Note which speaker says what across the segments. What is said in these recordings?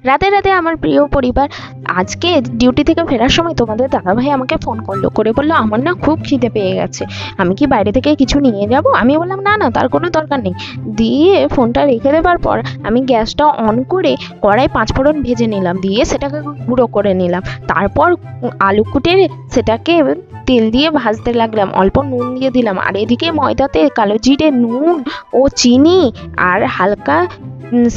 Speaker 1: রাতে রাতে আমার প্রিয় পরিবার, আজকে ডিউটি থেকে ফেরার সময় তোমাদের দাদাভাই আমাকে ফোন করলো, করে বললো আমার না খুব খিদে পেয়ে গেছে, আমি কি বাইরে থেকে কিছু নিয়ে যাব? আমি বললাম না না, তার কোনো দরকার নেই। দিয়ে ফোনটা রেখে দেবার পর আমি গ্যাসটা অন করে কড়াই 5 ফোড়ন ভেজে নিলাম, দিয়ে সেটাকে গুঁড়ো করে নিলাম। তারপর আলু কুটে সেটাকে তেল দিয়ে ভাজতে লাগলাম, অল্প নুন দিয়ে দিলাম, আর এদিকে ময়দাতে কালো জিরে, নুন ও চিনি আর হালকা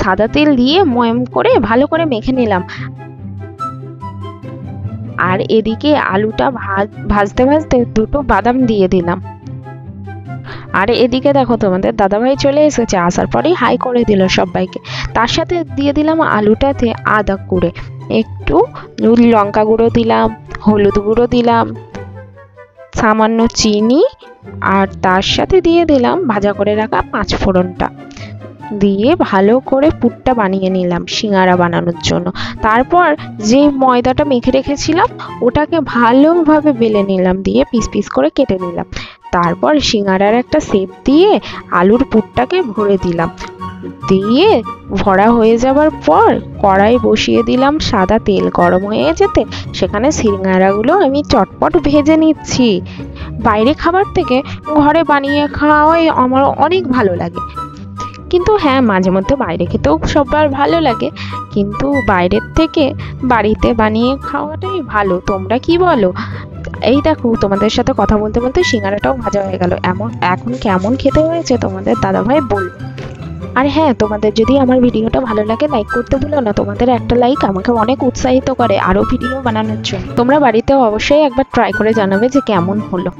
Speaker 1: সাদা তেল দিয়ে ময়ম করে ভালো করে মেখে নিলাম। আর এদিকে আলুটা ভাজতে ভাজতে 2টো বাদাম দিয়ে দিলাম। আর এদিকে দেখো তোমাদের দাদাভাই চলে এসেছে, আসার পরেই হাই করে দিল সবাইকে। তার সাথে দিয়ে দিলাম আলুটাতে আদা কুড়ে, একটু লঙ্কা গুঁড়ো দিলাম, হলুদ গুঁড়ো দিলাম, সামান্য চিনি, আর তার সাথে দিয়ে দিলাম ভাজা করে রাখা 5 ফোড়নটা, দিয়ে ভালো করে পুরটা বানিয়ে নিলাম সিঙ্গারা বানানোর জন্য। তারপর যে ময়দাটা মেখে রেখেছিলাম ওটাকে ভালোভাবে বেলে নিলাম, দিয়ে পিস পিস করে কেটে নিলাম। তারপর সিঙ্গারার একটা শেপ দিয়ে আলুর পুরটাকে ভরে দিলাম, দিয়ে ভরা হয়ে যাবার পর কড়াই বসিয়ে দিলাম সাদা তেল গরম হয়ে যেতে সেখানে সিঙ্গারাগুলো আমি চটপট ভেজে নিচ্ছি। বাইরে খাবার থেকে ঘরে বানিয়ে খাওয়াই আমার অনেক ভালো লাগে, কিন্তু হ্যাঁ মাঝে মধ্যে বাইরে খেতেও সবার ভালো লাগে, কিন্তু বাইরের থেকে বাড়িতে বানিয়ে খাওয়াটাই ভালো। তোমরা কি বলো? এই দেখো তোমাদের সাথে কথা বলতে বলতে সিঙ্গারাটাও ভাজা হয়ে গেল। এখন কেমন খেতে হয়েছে তোমাদের দাদাভাই বলবে। আর হ্যাঁ, তোমাদের যদি আমার ভিডিওটা ভালো লাগে লাইক করতে ভুলো না, তোমাদের একটা লাইক আমাকে অনেক উৎসাহিত করে আরও ভিডিও বানানোর জন্য। তোমরা বাড়িতেও অবশ্যই একবার ট্রাই করে জানাবে যে কেমন হলো।